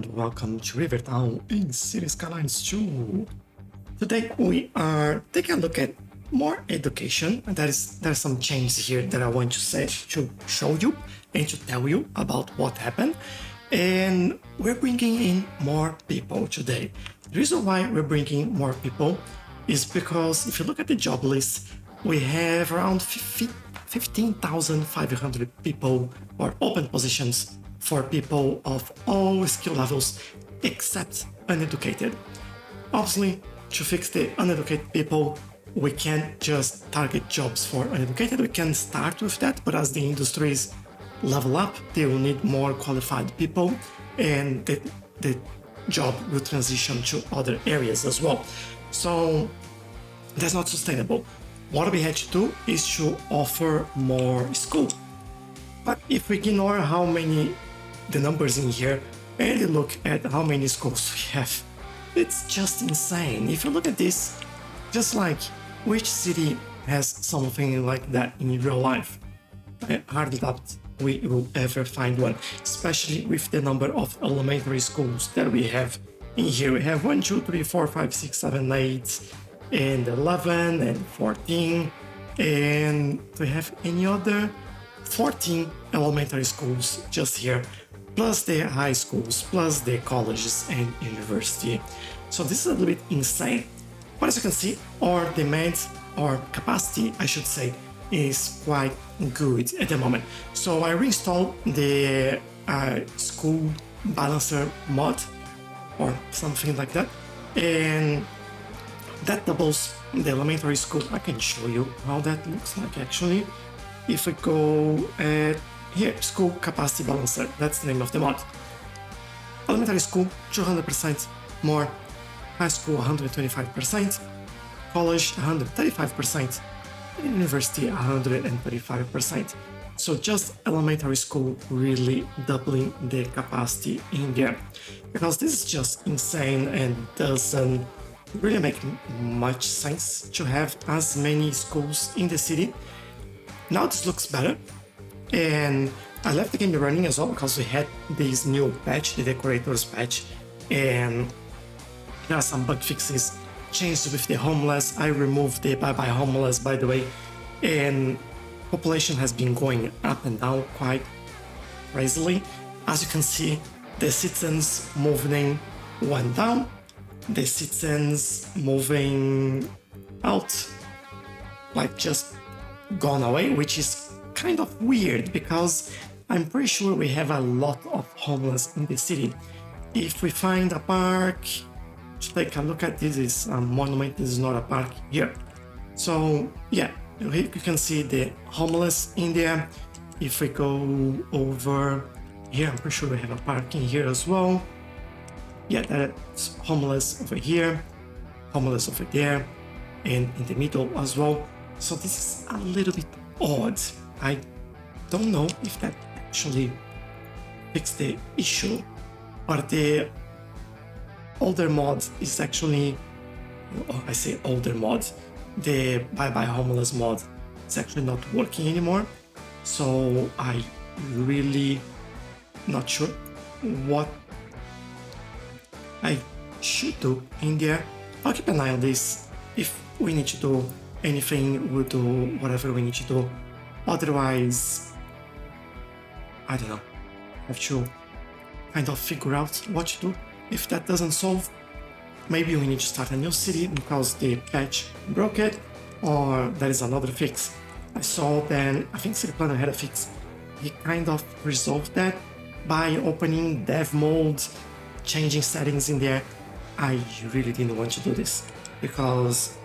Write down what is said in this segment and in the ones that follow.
Welcome to Rivertown in City Skylines 2. Today we are taking a look at more education. There's some changes here that I want to show you and to tell you about what happened. And we're bringing in more people today. The reason why we're bringing more people is because if you look at the job list, we have around 15,500 people or open positions for people of all skill levels except uneducated. Obviously, to fix the uneducated people, we can't just target jobs for uneducated. We can start with that, but as the industries level up, they will need more qualified people, and the job will transition to other areas as well. So that's not sustainable. What we had to do is to offer more school. But if we ignore the numbers in here and you look at how many schools we have, it's just insane. If you look at this, just like which city has something like that in real life? I hardly doubt we will ever find one, especially with the number of elementary schools that we have in here. We have 1, 2, 3, 4, 5, 6, 7, 8, and 11, and 14, and do we have any other? 14 elementary schools just here, plus the high schools, plus the colleges and university. So this is a little bit insane. But as you can see, our demand, or capacity, I should say, is quite good at the moment. So I reinstalled the school balancer mod, or something like that, and that doubles the elementary school. I can show you how that looks like actually. If we go at here, school capacity balancer, that's the name of the mod. Elementary school, 200% more. High school, 125%. College, 135%. And university, 135%. So just elementary school really doubling the capacity in there. Because this is just insane and doesn't really make much sense to have as many schools in the city. Now this looks better, and I left the game running as well because we had this new patch, the decorators patch, and there are some bug fixes changed with the homeless. I removed the bye-bye homeless, by the way, and population has been going up and down quite crazily. As you can see, the citizens moving went down, the citizens moving out, like just gone away, which is kind of weird because I'm pretty sure we have a lot of homeless in the city. If we find a park, to take a look at, this is a monument, this is not a park here. So yeah, you can see the homeless in there. If we go over here, I'm pretty sure we have a park in here as well. Yeah, that's homeless over here, homeless over there, and in the middle as well. So this is a little bit odd. I don't know if that actually fixed the issue, but the older mod is actually, I say older mod, the bye-bye homeless mod is actually not working anymore. So I really not sure what I should do in there. I'll keep an eye on this. If we need to do anything, we'll do whatever we need to do. Otherwise, I don't know, have to kind of figure out what to do. If that doesn't solve, maybe we need to start a new city because the patch broke it, or there is another fix. I saw that, I think City Planner had a fix. He kind of resolved that by opening dev mode, changing settings in there. I really didn't want to do this because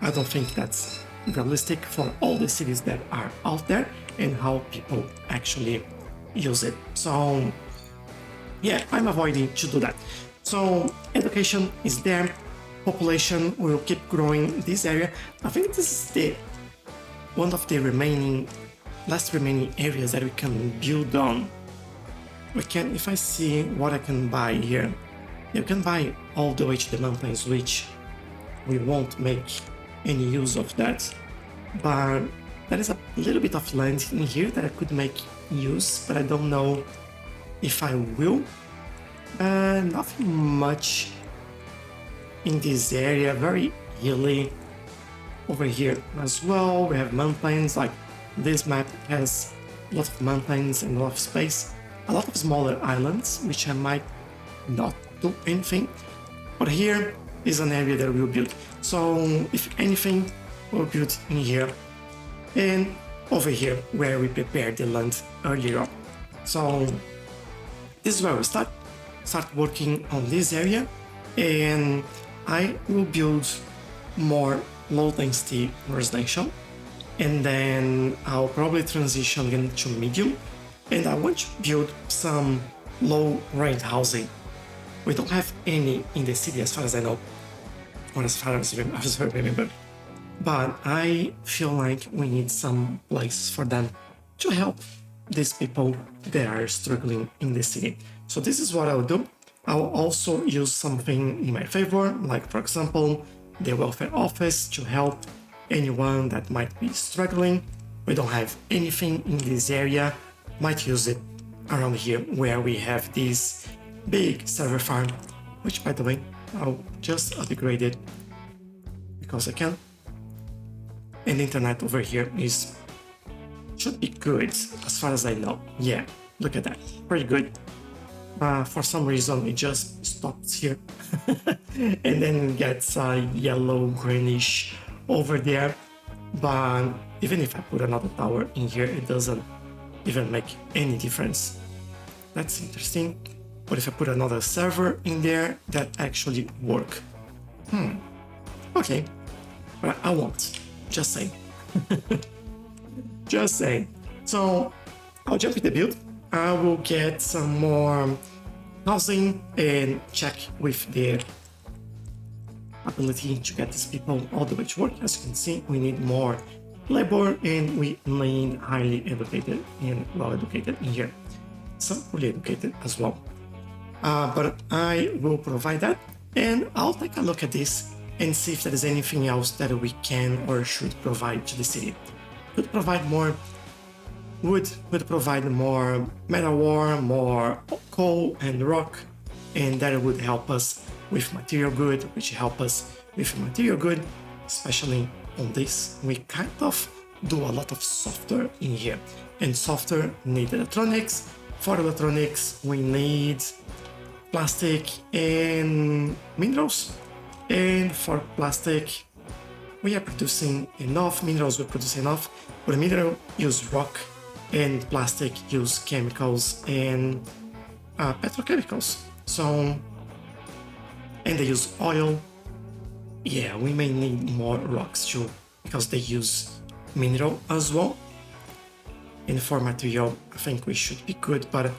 I don't think that's realistic for all the cities that are out there and how people actually use it. So yeah, I'm avoiding to do that. So education is there, population will keep growing in this area. I think this is one of the last remaining areas that we can build on. We can, if I see what I can buy here, you can buy all the way to the mountains, which we won't make any use of that, but there is a little bit of land in here that I could make use, but I don't know if I will. Nothing much in this area, very hilly. Over here as well, we have mountains. Like this map has a lot of mountains and a lot of space, a lot of smaller islands, which I might not do anything. But here is an area that we'll build. So if anything, we'll build in here and over here where we prepared the land earlier on. So this is where we start working on this area, and I will build more low density residential, and then I'll probably transition into medium, and I want to build some low rent housing. We don't have any in the city as far as I know, or as far as I remember, but I feel like we need some place for them to help these people that are struggling in the city. So this is what I'll do. I'll also use something in my favor, like for example, the welfare office to help anyone that might be struggling. We don't have anything in this area, might use it around here where we have this big server farm, which by the way, I'll just upgrade it because I can. And the internet over here should be good as far as I know. Yeah, look at that, pretty good. For some reason it just stops here and then gets a yellow greenish over there, but even if I put another tower in here, it doesn't even make any difference. That's interesting. But if I put another server in there, that actually work. Okay, but I won't, just saying. Just saying. So I'll jump in the build. I will get some more housing and check with their ability to get these people all the way to work. As you can see, we need more labor and we need highly educated and well educated in here. Some fully educated as well. But I will provide that, and I'll take a look at this and see if there is anything else that we can or should provide to the city. Could provide more wood, could provide more metal ore, more coal and rock, and that would help us with material good, which help us with material good, especially on this. We kind of do a lot of software in here, and software need electronics. For electronics, we need plastic and minerals, and for plastic, we are producing enough minerals, we produce enough, but mineral use rock, and plastic use chemicals and petrochemicals. So, and they use oil. Yeah, we may need more rocks too, because they use mineral as well. And for material, I think we should be good, but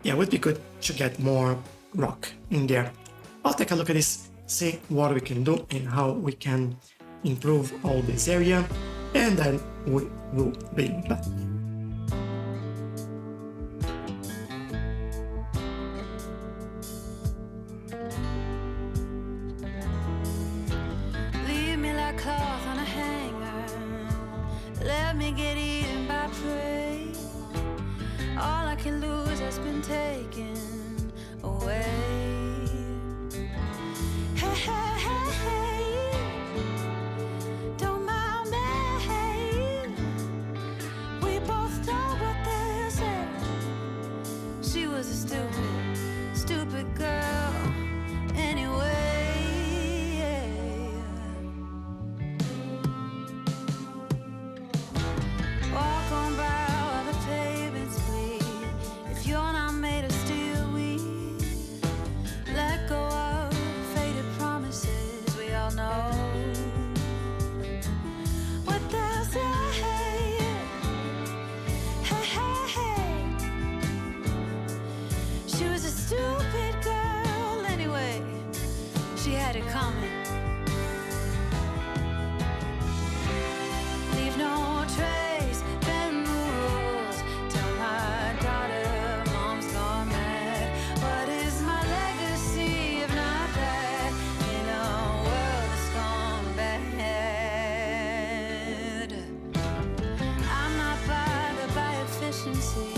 yeah, it would be good to get more rock in there. I'll take a look at this, see what we can do and how we can improve all this area, and then we will be back. Leave me like cloth on a hanger. Let me get eaten by prey. All I can lose has been taken away. Hey, hey, hey, hey. Don't mind me. We both know what they said. She was a stupid, stupid girl anyway. Walk on by while the pavements bleed. If you're not made of steel, we let go of faded promises. We all know what they'll say. Hey, hey, hey. She was a stupid girl anyway. She had it coming. Leave no trace, bend the rules. Tell my daughter mom's gone mad. What is my legacy if not that? In a world that's gone bad. I'm not bothered by efficiency.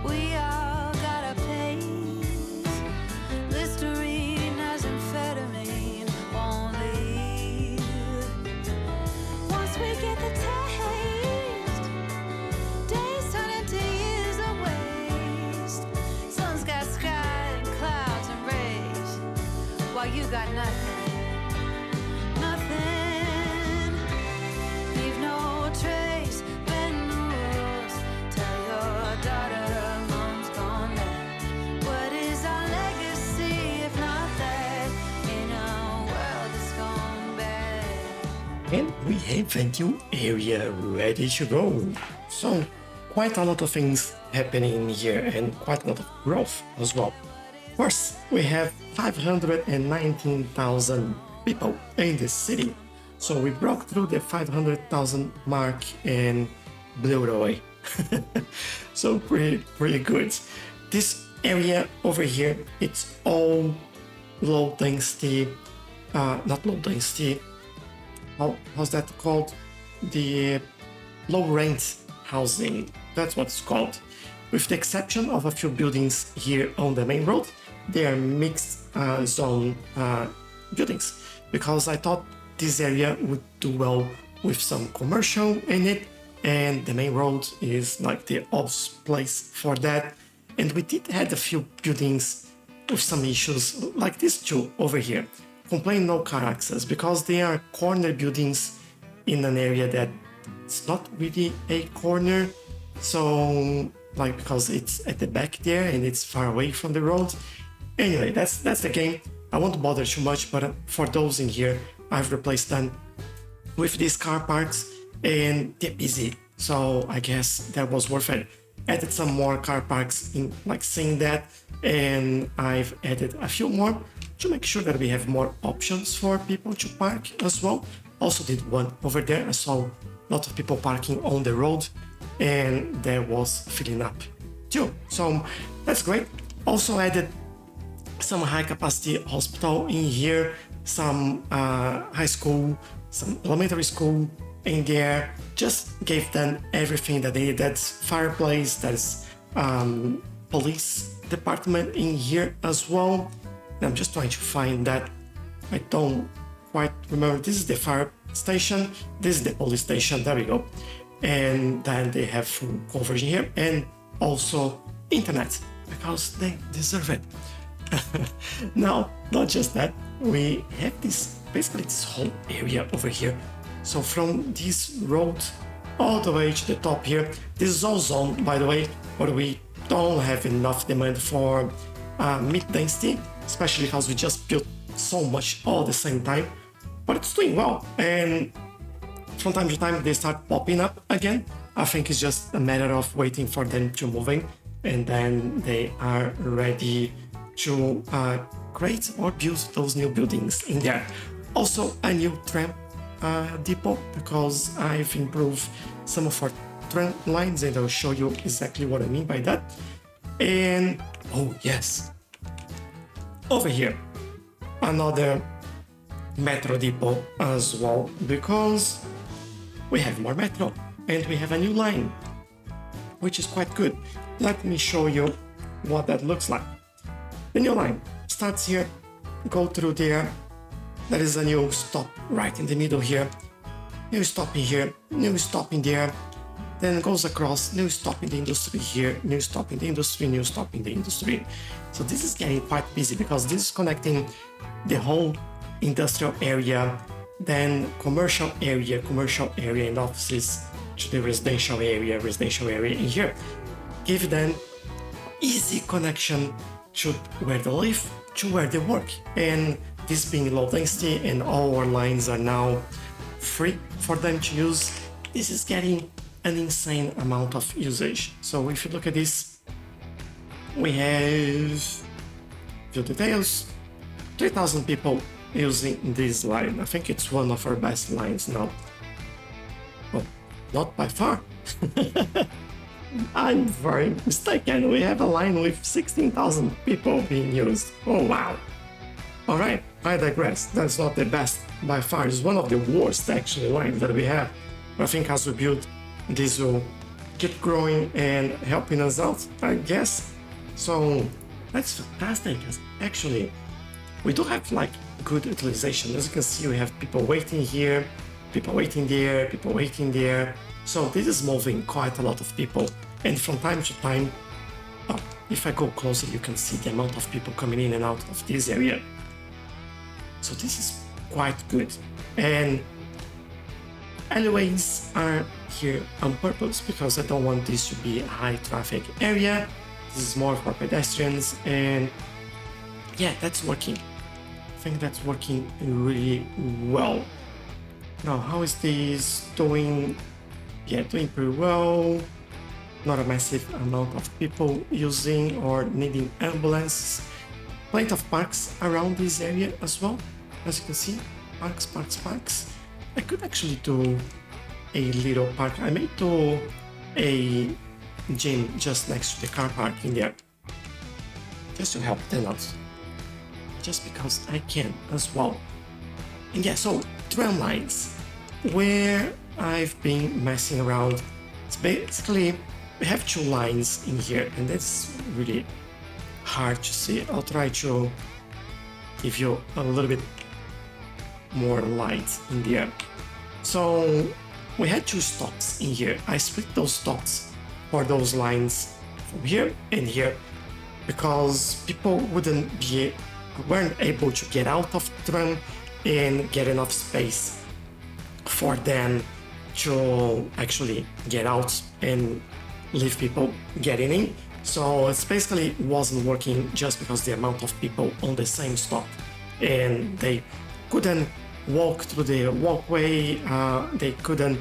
We all gotta pay. you got nothing, nothing. Leave no trace, bend the rules. Tell your daughter mom's gone mad. What is our legacy if not that in a world that's gone bad? And we have a new area ready to go. So, quite a lot of things happening here and quite a lot of growth as well. First, we have 519,000 people in the city. So we broke through the 500,000 mark and blew it away. So pretty good. This area over here, it's all low density, not low density, how's that called? The low rent housing, that's what it's called. With the exception of a few buildings here on the main road, they are mixed zone buildings, because I thought this area would do well with some commercial in it, and the main road is like the obvious place for that. And we did have a few buildings with some issues, like these two over here, complain no car access, because they are corner buildings in an area that it's not really a corner. So like, because it's at the back there and it's far away from the road. Anyway, that's the game. I won't bother too much, but for those in here, I've replaced them with these car parks, and they're busy. So I guess that was worth it. Added some more car parks in like seeing that, and I've added a few more to make sure that we have more options for people to park as well. Also did one over there. I saw a lot of people parking on the road, and that was filling up too. So that's great. Also added some high capacity hospital in here, some high school, some elementary school in there. Just gave them everything that they need. That's fireplace, there's police department in here as well. And I'm just trying to find that. I don't quite remember. This is the fire station, this is the police station, there we go. And then they have full coverage in here, and also internet, because they deserve it. Now, not just that, we have this, basically this whole area over here. So from this road all the way to the top here, this is all zone, by the way, but we don't have enough demand for mid density, especially because we just built so much all at the same time. But it's doing well, and from time to time they start popping up again. I think it's just a matter of waiting for them to move in, and then they are ready to create or build those new buildings in there. Also a new tram depot, because I've improved some of our tram lines, and I'll show you exactly what I mean by that. And oh yes, over here another metro depot as well, because we have more metro and we have a new line, which is quite good. Let me show you what that looks like. The new line starts here, go through there. There is a new stop right in the middle here. New stop in here, new stop in there. Then goes across, new stop in the industry here, new stop in the industry, new stop in the industry. So this is getting quite busy, because this is connecting the whole industrial area, then commercial area and offices to the residential area in here. Give them easy connection to where they live, to where they work. And this being low density and all our lines are now free for them to use, this is getting an insane amount of usage. So if you look at this, we have few details, 3,000 people using this line. I think it's one of our best lines now. Well, not by far. I'm very mistaken. We have a line with 16,000 people being used. Oh wow. Alright, I digress. That's not the best by far. It's one of the worst actually lines that we have. But I think as we build, this will keep growing and helping us out, I guess. So that's fantastic. Actually, we do have like good utilization. As you can see, we have people waiting here, people waiting there, people waiting there. So this is moving quite a lot of people. And from time to time, if I go closer, you can see the amount of people coming in and out of this area. So this is quite good. And alleyways are here on purpose because I don't want this to be a high traffic area. This is more for pedestrians, and yeah, that's working. I think that's working really well. Now, how is this doing? Yeah, doing pretty well. Not a massive amount of people using or needing ambulances. Plenty of parks around this area as well. As you can see, parks. I could actually do a little park. I may do a gym just next to the car park in there. Just to help tenants. Just because I can as well. And yeah, so tram lines. Where I've been messing around. It's basically, we have two lines in here, and that's really hard to see. I'll try to give you a little bit more light in there. So we had two stops in here. I split those stops for those lines from here and here because people weren't able to get out of the tram and get enough space for them to actually get out and leave people getting in. So it basically wasn't working just because the amount of people on the same stop, and they couldn't walk through the walkway, they couldn't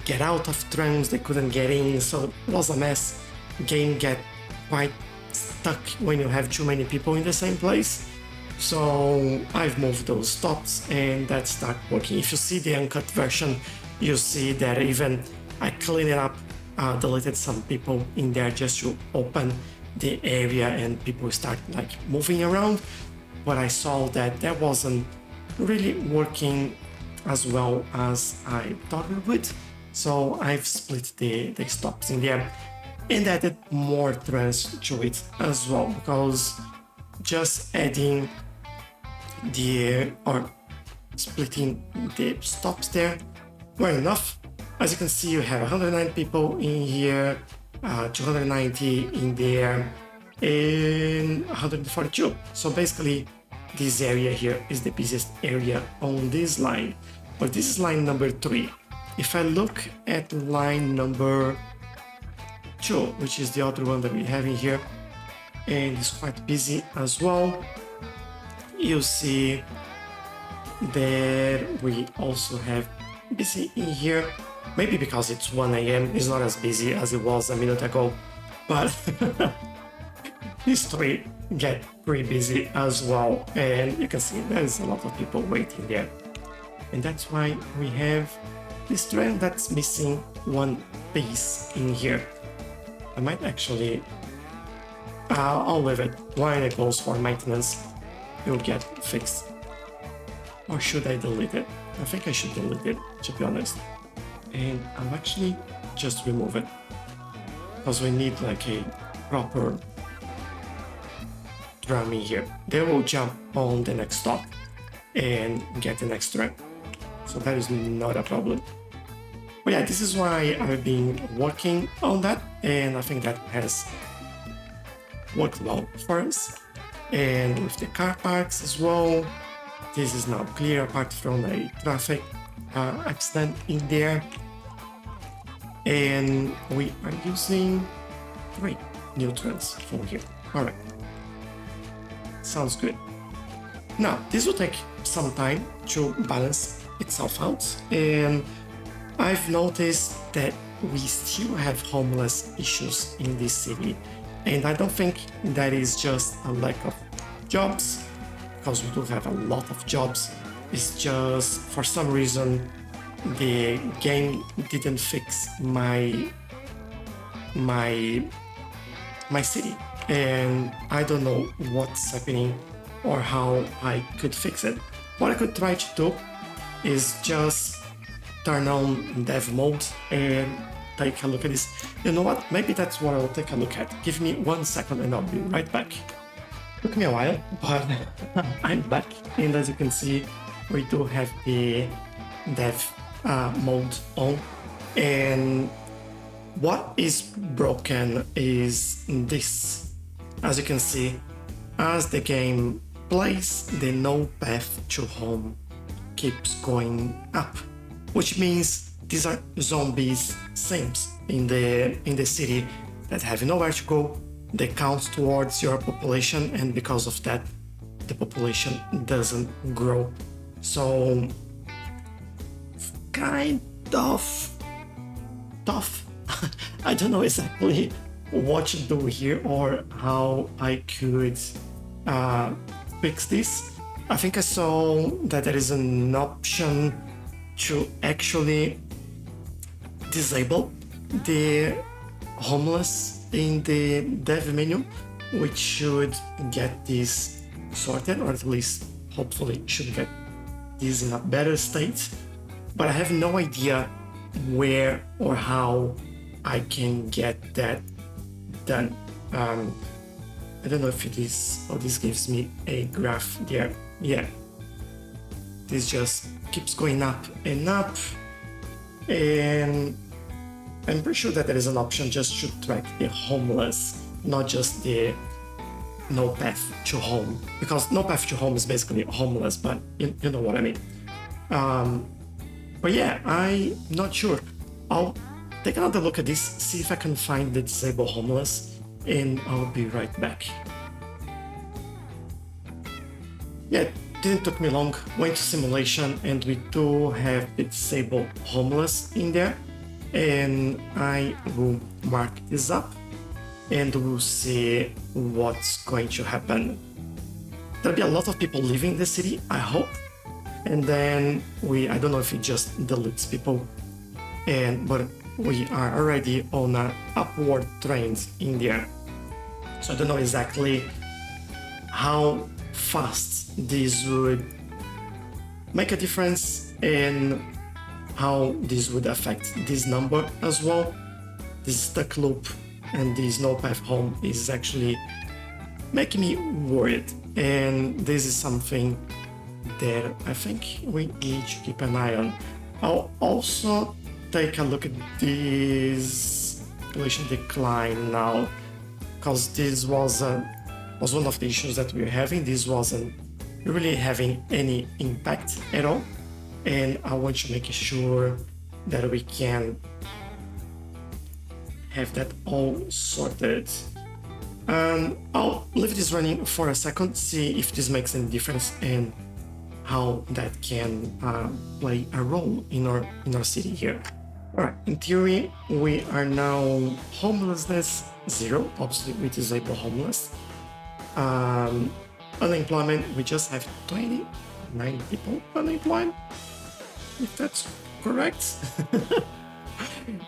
get out of trams, they couldn't get in, so it was a mess. Game get quite stuck when you have too many people in the same place. So I've moved those stops and that started working. If you see the uncut version, you see that even I cleaned it up, deleted some people in there just to open the area and people start like moving around. But I saw that that wasn't really working as well as I thought it would. So I've split the stops in there and added more trams to it as well, because just adding or splitting the stops there were enough. As you can see, you have 109 people in here, 290 in there, and 142. So basically, this area here is the busiest area on this line. But this is line number 3. If I look at line number 2, which is the other one that we have in here, and it's quite busy as well, you see that we also have busy in here. Maybe because it's 1 a.m. it's not as busy as it was a minute ago, but these 3 get pretty busy as well, and you can see there's a lot of people waiting there. And that's why we have this train that's missing one piece in here. I might actually, I'll leave it while it goes for maintenance. It'll get fixed. Or should I delete it? I think I should delete it, to be honest. And I'll actually just remove it, because we need like a proper tram in here. They will jump on the next stop and get the next tram. So that is not a problem. But yeah, this is why I've been working on that, and I think that has worked well for us. And with the car parks as well, this is now clear apart from a traffic accident in there. And we are using 3 new trams from here. Alright. Sounds good. Now, this will take some time to balance itself out, and I've noticed that we still have homeless issues in this city, and I don't think that is just a lack of jobs, because we do have a lot of jobs. It's just for some reason the game didn't fix my city, and I don't know what's happening or how I could fix it. What I could try to do is just turn on dev mode and take a look at this. You know what? Maybe that's what I'll take a look at. Give me 1 second and I'll be right back. Took me a while, but I'm back. And as you can see, we do have the dev mode on. And what is broken is this. As you can see, as the game place, the no path to home keeps going up, which means these are zombies sims in the city that have nowhere to go. They count towards your population, and because of that, the population doesn't grow. So kind of tough. I don't know exactly what to do here or how I could fix this. I think I saw that there is an option to actually disable the homeless in the dev menu, which should get this sorted, or at least hopefully should get this in a better state. But I have no idea where or how I can get that done. I don't know if it is, or this gives me a graph there. Yeah, this just keeps going up and up, and I'm pretty sure that there is an option just to track the homeless, not just the no path to home, because no path to home is basically homeless, but you know what I mean. But yeah, I'm not sure. I'll take another look at this, see if I can find the disabled homeless, and I'll be right back. Yeah, didn't took me long. Went to simulation, and we do have the disabled homeless in there, and I will mark this up, and we'll see what's going to happen. There'll be a lot of people leaving the city, I hope, and then I don't know if it just deletes people, but we are already on an upward trend in there. So I don't know exactly how fast this would make a difference and how this would affect this number as well. This stuck loop and this no path home is actually making me worried, and this is something that I think we need to keep an eye on. I'll also take a look at this population decline now, because this was one of the issues that we were having. This wasn't really having any impact at all, and I want to make sure that we can have that all sorted. I'll leave this running for a second, see if this makes any difference and how that can play a role in our city here. Alright, in theory, we are now homelessness 0, obviously we disable homeless. Unemployment, we just have 29 people unemployed, if that's correct.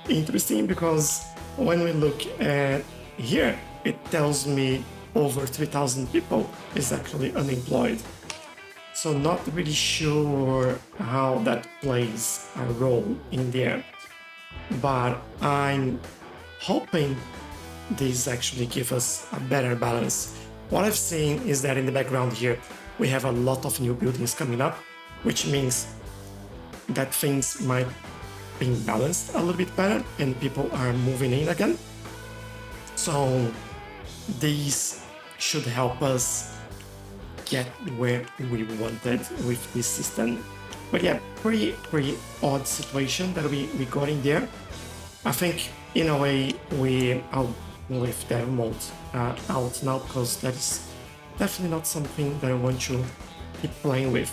Interesting, because when we look at here, it tells me over 3,000 people is actually unemployed. So not really sure how that plays a role in there, but I'm hoping this actually gives us a better balance. What I've seen is that in the background here, we have a lot of new buildings coming up, which means that things might be balanced a little bit better and people are moving in again. So these should help us get where we wanted with this system. But yeah, pretty odd situation that we got in there. I think in a way I'll leave dev mode out now, because that is definitely not something that I want to keep playing with.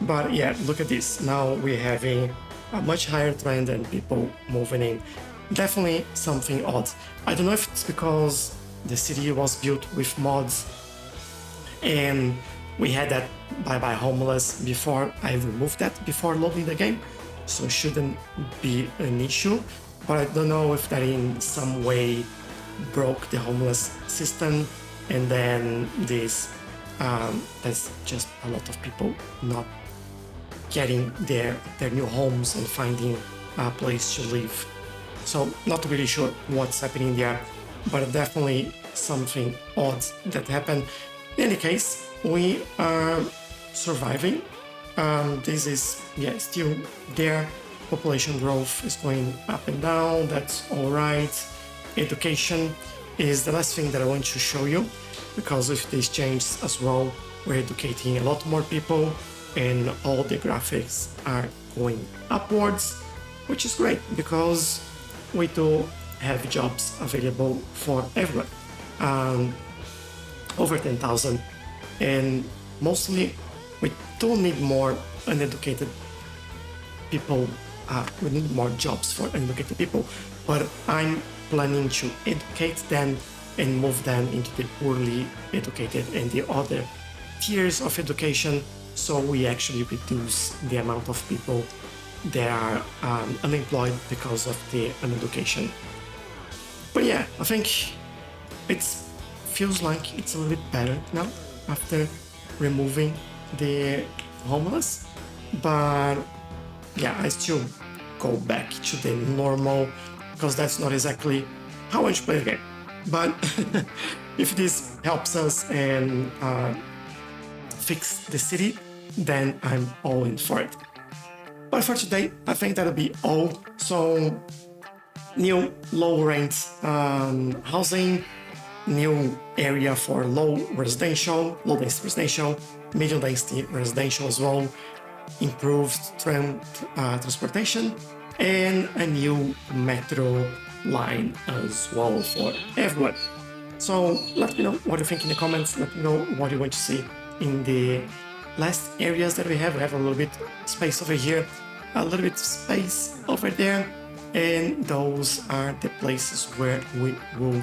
But yeah, look at this. Now we're having a much higher trend and people moving in. Definitely something odd. I don't know if it's because the city was built with mods and we had that bye-bye homeless before. I removed that before loading the game, so it shouldn't be an issue. But I don't know if that in some way broke the homeless system, and then there's just a lot of people not getting their new homes and finding a place to live. So not really sure what's happening there, but definitely something odd that happened. In any case, we are surviving. This is still there. Population growth is going up and down. That's all right. Education, is the last thing that I want to show you, because with these changes as well, we're educating a lot more people and all the graphics are going upwards, which is great because we do have jobs available for everyone. Over 10,000, and mostly we do need more uneducated people. We need more jobs for uneducated people, but I'm planning to educate them and move them into the poorly educated and the other tiers of education, so we actually reduce the amount of people that are unemployed because of the uneducation. But yeah, I think it feels like it's a little bit better now after removing the homeless. But yeah, I still go back to the normal because that's not exactly how I want to play the game. But if this helps us and fix the city, then I'm all in for it. But for today, I think that'll be all. So, new low rent housing, new area for low density residential, medium density residential as well, improved transportation, and a new metro line as well for everyone. So let me know what you think in the comments. Let me know what you want to see in the last areas that we have. We have a little bit space over here, a little bit space over there, and those are the places where we will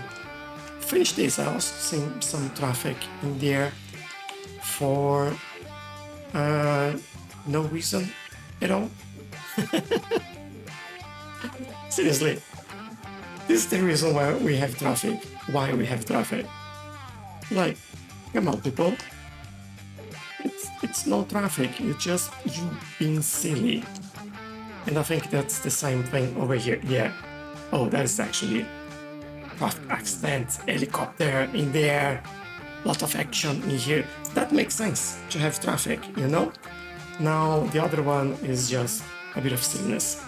finish this. I also see some traffic in there for no reason at all. Seriously, this is the reason why we have traffic. Why we have traffic? Like, come on, people. It's no traffic. It's just you being silly. And I think that's the same thing over here. Yeah. Oh, that is actually traffic accident, helicopter in there, lot of action in here. That makes sense to have traffic, you know? Now the other one is just a bit of silliness.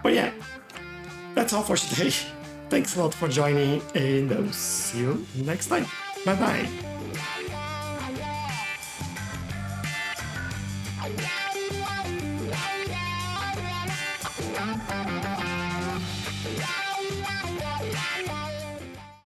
But yeah, that's all for today. Thanks a lot for joining, and I'll see you next time. Bye bye.